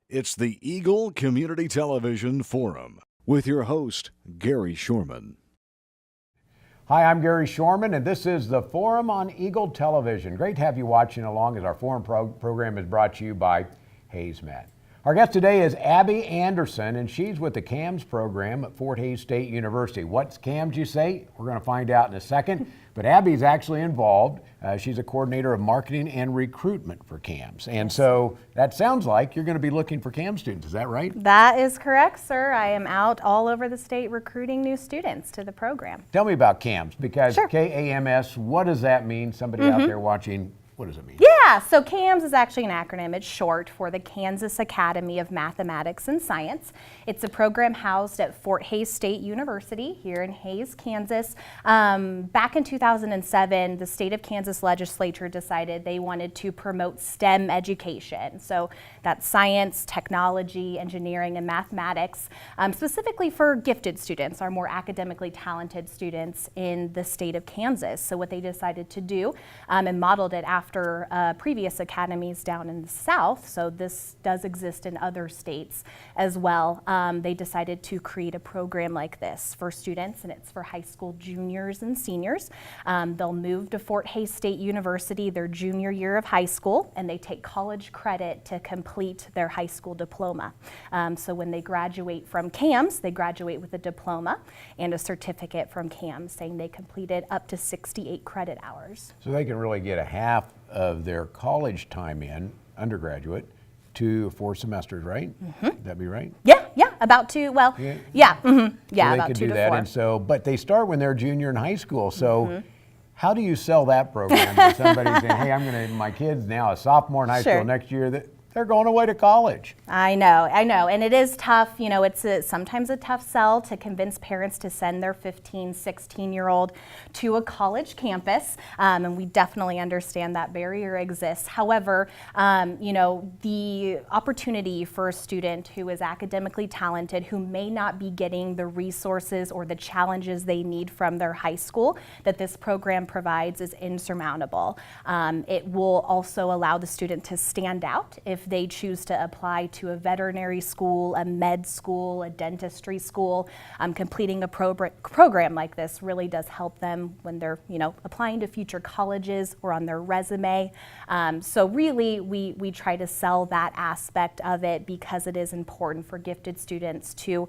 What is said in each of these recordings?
It's the Eagle Community Television Forum with your host, Gary Shorman. Hi, I'm Gary Shorman, and this is the Forum on Eagle Television. Great to have you watching along as our Forum program is brought to you by HaysMed. Our guest today is Abby Anderson, and she's with the CAMS program at Fort Hays State University. What's CAMS, you say? We're going to find out in a second. But Abby's actually involved. She's a coordinator of marketing and recruitment for CAMS. And so that sounds like you're going to be looking for CAMS students. Is that right? That is correct, sir. I am out all over the state recruiting new students to the program. Tell me about CAMS, because Sure. KAMS, what does that mean? Somebody out there watching, what does it mean? Yeah, so CAMS is actually an acronym. It's short for the Kansas Academy of Mathematics and Science. It's a program housed at Fort Hays State University here in Hays, Kansas. Back in 2007, the state of Kansas legislature decided they wanted to promote STEM education. So that's science, technology, engineering, and mathematics, specifically for gifted students, our more academically talented students in the state of Kansas. So what they decided to do, and modeled it after previous academies down in the South, so this does exist in other states as well. They decided to create a program like this for students, and it's for high school juniors and seniors. They'll move to Fort Hays State University their junior year of high school, and they take college credit to complete their high school diploma. So when they graduate from CAMS, they graduate with a diploma and a certificate from CAMS saying they completed up to 68 credit hours. So they can really get a half of their college time in, undergraduate, to 4 semesters, right? Would that be right? Yeah, about 2, well, yeah, So they about could 2 do to that, 4. and so, but they start when they're junior in high school. So how do you sell that program to somebody saying, hey, my kid's now a sophomore in high school, Sure. next year they're going away to college? I know, and it is tough. You know, it's sometimes a tough sell to convince parents to send their 15, 16-year-old to a college campus, and we definitely understand that barrier exists. However, you know, the opportunity for a student who is academically talented, who may not be getting the resources or the challenges they need from their high school that this program provides is insurmountable. It will also allow the student to stand out if they choose to apply to a veterinary school, a med school, a dentistry school. Completing a program like this really does help them when they're, you know, applying to future colleges or on their resume. So really, we try to sell that aspect of it because it is important for gifted students to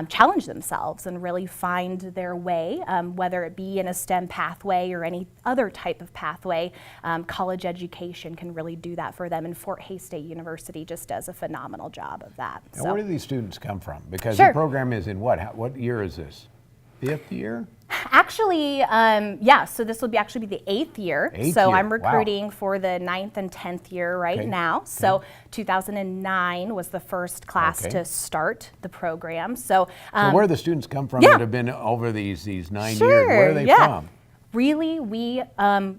challenge themselves and really find their way, whether it be in a STEM pathway or any other type of pathway. College education can really do that for them, and Fort Hays State University just does a phenomenal job of that. And where do these students come from? Because Sure. the program is in what year is this? 5th year? Actually, yeah, so this will actually be the 8th year. So I'm recruiting for the 9th and 10th year right now. So 2009 was the first class to start the program. So, Where do the students come from yeah. that have been over these 9 Sure, years? Where are they from? Really, we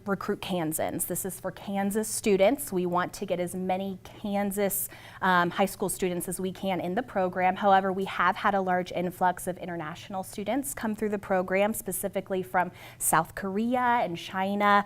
recruit Kansans. This is for Kansas students. We want to get as many Kansas high school students as we can in the program. However, we have had a large influx of international students come through the program, specifically from South Korea and China.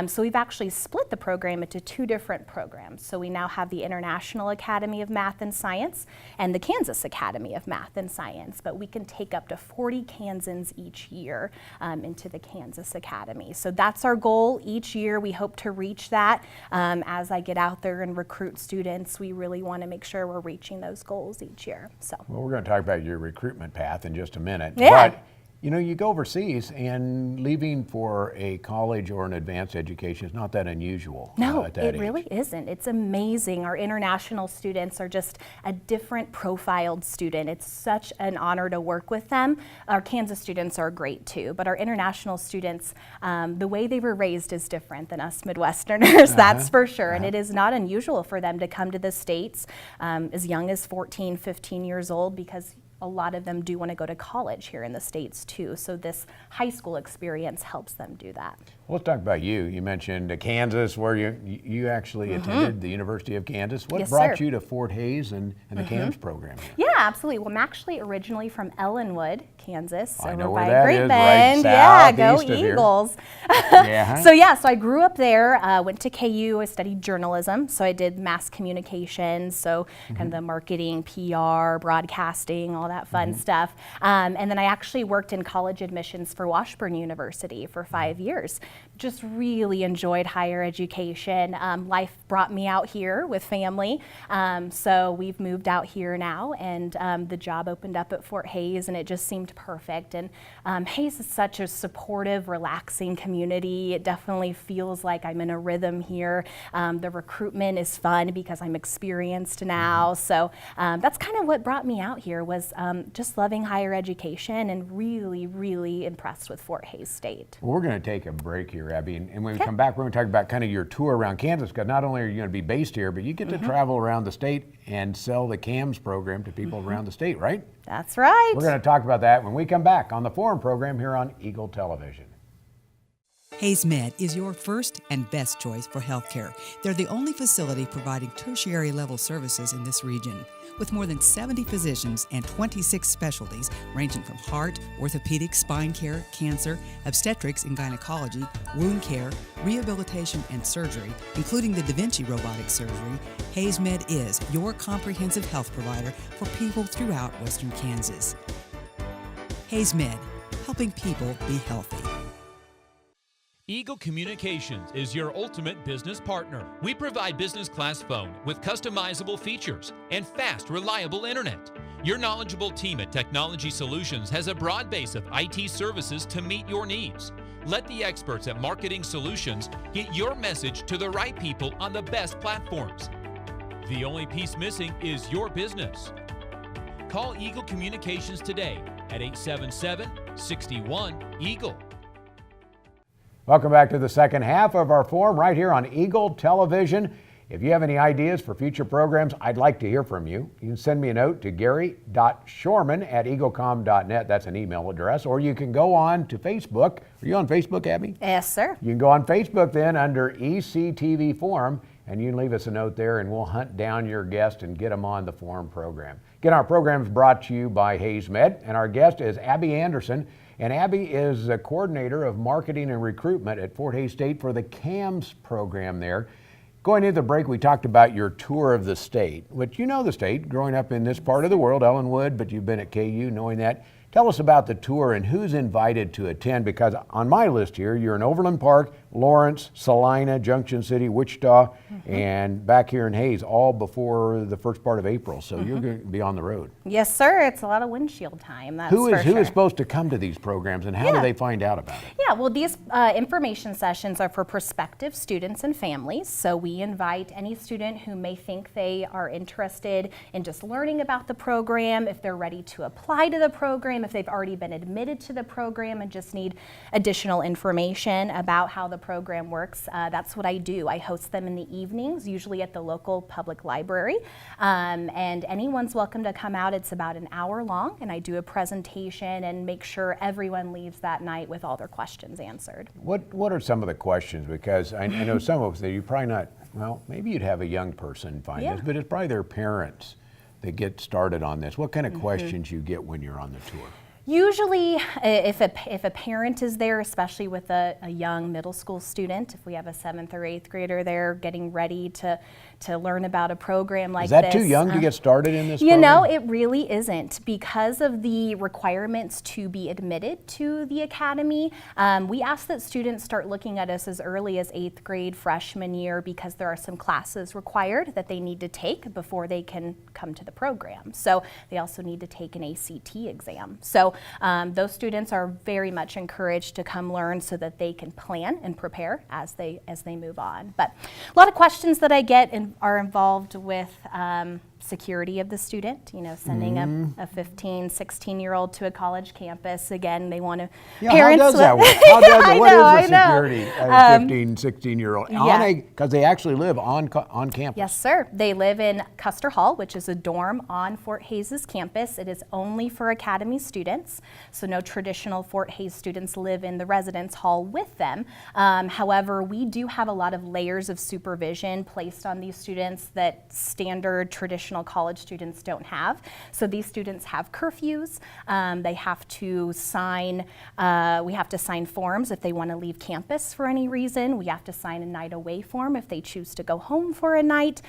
So we've actually split the program into 2 different programs. So we now have the International Academy of Math and Science and the Kansas Academy of Math and Science. But we can take up to 40 Kansans each year into the Kansas Academy. So that's our goal each year. We hope to reach that. As I get out there and recruit students, we really want to make sure we're reaching those goals each year. So. Well, we're going to talk about your recruitment path in just a minute. Yeah. But you know, you go overseas, and leaving for a college or an advanced education is not that unusual. No, at that it age. really isn't. It's amazing. Our international students are just a different profiled student. It's such an honor to work with them. Our Kansas students are great too, but our international students, the way they were raised is different than us Midwesterners, that's for sure. And it is not unusual for them to come to the States as young as 14, 15 years old, because a lot of them do want to go to college here in the States too. So this high school experience helps them do that. Well, let's talk about you. You mentioned Kansas, where you actually attended the University of Kansas. What Yes, brought sir. you to Fort Hays and the CAMS program here? Yeah, absolutely. Well, I'm actually originally from Ellenwood, Kansas, I over know where by that Great is, Bend. right Yeah, go southeast of here. Eagles. Yeah. So I grew up there, went to KU, I studied journalism, so I did mass communications, so kind of the marketing, PR, broadcasting, all that fun stuff. And then I actually worked in college admissions for Washburn University for 5 years. Just really enjoyed higher education. Life brought me out here with family, so we've moved out here now, and the job opened up at Fort Hays, and it just seemed perfect. And Hays is such a supportive, relaxing community. It definitely feels like I'm in a rhythm here. The recruitment is fun because I'm experienced now, so that's kind of what brought me out here, was just loving higher education and really, really impressed with Fort Hays State. Well, we're going to take a break here, Abby, and when we come back, we're going to talk about kind of your tour around Kansas, because not only are you going to be based here, but you get to travel around the state and sell the CAMS program to people around the state, right? That's right. We're going to talk about that when we come back on the Forum program here on Eagle Television. Hays Med is your first and best choice for healthcare. They're the only facility providing tertiary level services in this region. With more than 70 physicians and 26 specialties ranging from heart, orthopedic, spine care, cancer, obstetrics and gynecology, wound care, rehabilitation and surgery, including the Da Vinci robotic surgery, Hays Med is your comprehensive health provider for people throughout Western Kansas. Hays Med, helping people be healthy. Eagle Communications is your ultimate business partner. We provide business class phone with customizable features and fast, reliable internet. Your knowledgeable team at Technology Solutions has a broad base of IT services to meet your needs. Let the experts at Marketing Solutions get your message to the right people on the best platforms. The only piece missing is your business. Call Eagle Communications today at 877-61-EAGLE. Welcome back to the second half of our forum right here on Eagle Television. If you have any ideas for future programs, I'd like to hear from you. You can send me a note to gary.shorman@eaglecom.net. That's an email address. Or you can go on to Facebook. Are you on Facebook, Abby? Yes, sir. You can go on Facebook then under ECTV Forum, and you can leave us a note there, and we'll hunt down your guest and get them on the Forum program. Again, our program is brought to you by Hays Med, and our guest is Abby Anderson. And Abby is the coordinator of marketing and recruitment at Fort Hays State for the CAMS program there. Going into the break, we talked about your tour of the state, which you know the state, growing up in this part of the world, Ellenwood, but you've been at KU knowing that. Tell us about the tour and who's invited to attend, because on my list here, you're in Overland Park, Lawrence, Salina, Junction City, Wichita, and back here in Hays, all before the first part of April. So you're going to be on the road. Yes, sir. It's a lot of windshield time. That's Who for is sure. supposed to come to these programs, and how do Yeah. they find out about it? Yeah, well, these information sessions are for prospective students and families. So we invite any student who may think they are interested in just learning about the program, if they're ready to apply to the program, if they've already been admitted to the program and just need additional information about how the program works. That's what I do. I host them in the evenings, usually at the local public library. And anyone's welcome to come out. It's about an hour long, and I do a presentation and make sure everyone leaves that night with all their questions answered. What are some of the questions? Because I know some of us that you probably not, well, maybe you'd have a young person find this, but it's probably their parents that get started on this. What kind of questions you get when you're on the tour? Usually, if a parent is there, especially with a young middle school student, if we have a 7th or 8th grader there getting ready to learn about a program like this. Is that too young to get started in this You program? know, it really isn't. Because of the requirements to be admitted to the academy, we ask that students start looking at us as early as 8th grade, freshman year, because there are some classes required that they need to take before they can come to the program. So they also need to take an ACT exam. So those students are very much encouraged to come learn so that they can plan and prepare as they move on. But a lot of questions that I get are involved with security of the student, you know, sending a 15, 16-year-old to a college campus. Again, they want to parents. How does that work? What is the security of a 15, 16-year-old? Because they actually live on campus. Yes, sir. They live in Custer Hall, which is a dorm on Fort Hays' campus. It is only for academy students. residence. So no traditional Fort Hays students live in the residence hall with them. However, we do have a lot of layers of supervision placed on these students that standard traditional college students don't have. So these students have curfews. They have to sign, we have to sign forms if they want to leave campus for any reason. We have to sign a night away form if they choose to go home for a night.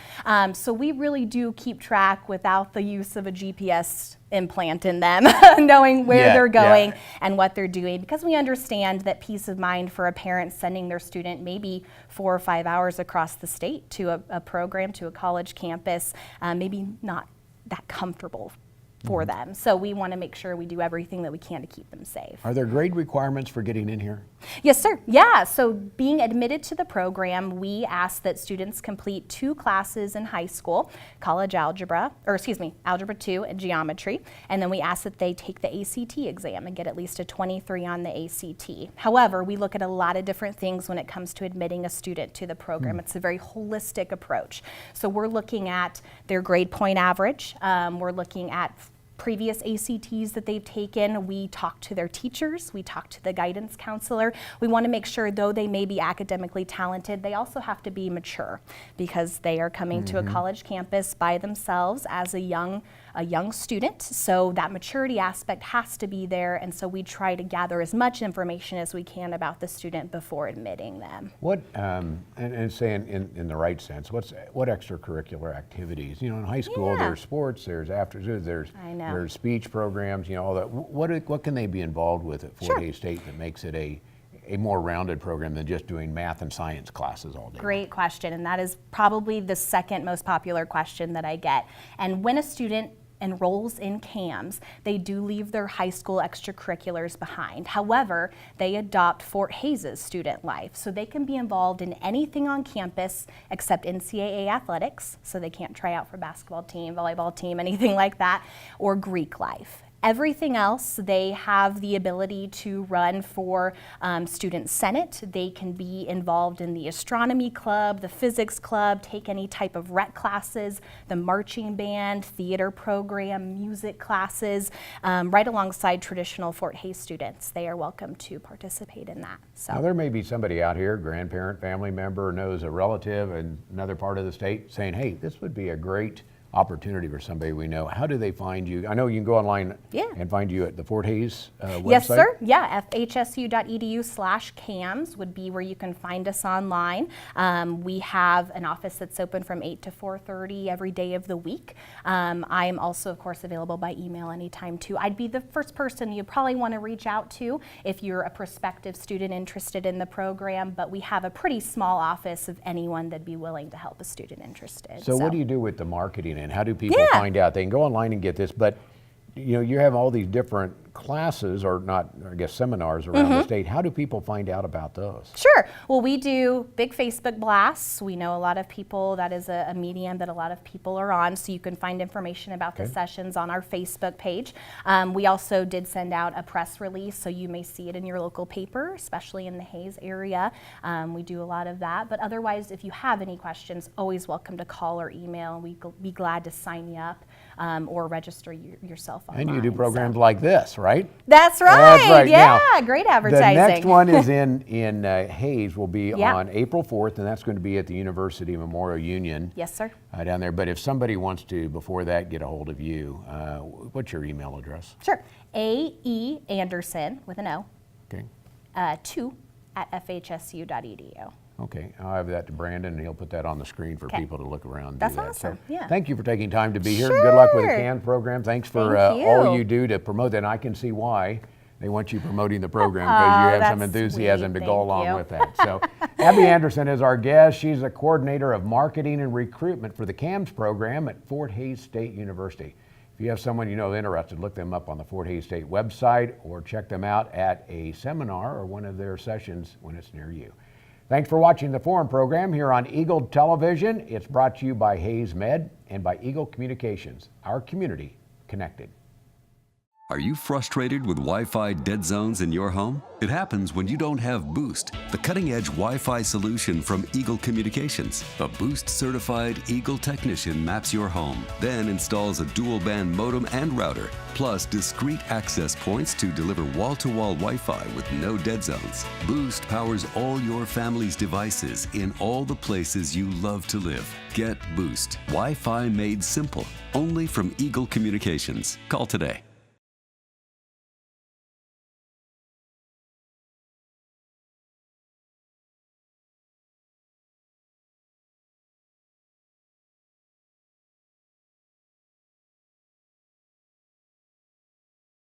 So we really do keep track without the use of a GPS implant in them, knowing where they're going and what they're doing, because we understand that peace of mind for a parent sending their student maybe 4 or 5 hours across the state to a program, to a college campus, maybe not that comfortable for them. So we want to make sure we do everything that we can to keep them safe. Are there grade requirements for getting in here? Yes, sir. Yeah, so being admitted to the program, we ask that students complete 2 classes in high school, college algebra, algebra 2 and geometry, and then we ask that they take the ACT exam and get at least a 23 on the ACT. However, we look at a lot of different things when it comes to admitting a student to the program. It's a very holistic approach. So we're looking at their grade point average, we're looking at previous ACTs that they've taken. We talk to their teachers, we talk to the guidance counselor. We want to make sure, though they may be academically talented, they also have to be mature, because they are coming to a college campus by themselves as a young student. So that maturity aspect has to be there, and so we try to gather as much information as we can about the student before admitting them. What, and saying in the right sense, what extracurricular activities? You know, in high school there's sports, there's after school, there's speech programs, you know, all that. What can they be involved with at Fort Hays State that makes it a more rounded program than just doing math and science classes all day? Great question, and that is probably the second most popular question that I get. And when a student enrolls in CAMS, they do leave their high school extracurriculars behind. However, they adopt Fort Hays' student life, so they can be involved in anything on campus except NCAA athletics, so they can't try out for basketball team, volleyball team, anything like that, or Greek life. Everything else, they have the ability to run for student senate. They can be involved in the astronomy club, the physics club, take any type of rec classes, the marching band, theater program, music classes, right alongside traditional Fort Hays students. They are welcome to participate in that. So now, there may be somebody out here, grandparent, family member, knows a relative in another part of the state, saying, hey, this would be a great opportunity for somebody we know. How do they find you? I know you can go online and find you at the Fort Hays website. Yes, sir. Yeah, fhsu.edu/CAMS would be where you can find us online. We have an office that's open from 8 to 4:30 every day of the week. I am also, of course, available by email anytime too. I'd be the first person you'd probably want to reach out to if you're a prospective student interested in the program, but we have a pretty small office of anyone that'd be willing to help a student interested. So what do you do with the marketing, and how do people find out? They can go online and get this, but you know, you have all these different classes, or not, I guess, seminars around the state. How do people find out about those? Sure. Well, we do big Facebook blasts. We know a lot of people, that is a medium that a lot of people are on, so you can find information about the sessions on our Facebook page. We also did send out a press release, so you may see it in your local paper, especially in the Hays area. We do a lot of that, but otherwise, if you have any questions, always welcome to call or email. We'd be glad to sign you up or register yourself online. And you do programs like this, right? That's right. That's right. Yeah, Now, great advertising. The next one is in Hays, will be on April 4th, and that's going to be at the University Memorial Union. Yes, sir. Down there. But if somebody wants to, before that, get a hold of you, what's your email address? Sure. A.E. Anderson, with an O, Okay. 2@fhsu.edu. Okay, I'll have that to Brandon, and he'll put that on the screen for people to look around and That's do that. awesome. So, Yeah. thank you for taking time to be here. Good luck with the Sure. CAMS program. Thanks for Thank you. all you do to promote that. And I can see why they want you promoting the program, because you have some that's enthusiasm sweet. to go Thank along you. with that. So, Abby Anderson is our guest. She's a coordinator of marketing and recruitment for the CAMS program at Fort Hays State University. If you have someone you know interested, look them up on the Fort Hays State website, or check them out at a seminar or one of their sessions when it's near you. Thanks for watching the Forum program here on Eagle Television. It's brought to you by Hays Med and by Eagle Communications, our community connected. Are you frustrated with Wi-Fi dead zones in your home? It happens when you don't have Boost, the cutting-edge Wi-Fi solution from Eagle Communications. A Boost-certified Eagle technician maps your home, then installs a dual-band modem and router, plus discrete access points to deliver wall-to-wall Wi-Fi with no dead zones. Boost powers all your family's devices in all the places you love to live. Get Boost. Wi-Fi made simple. Only from Eagle Communications. Call today.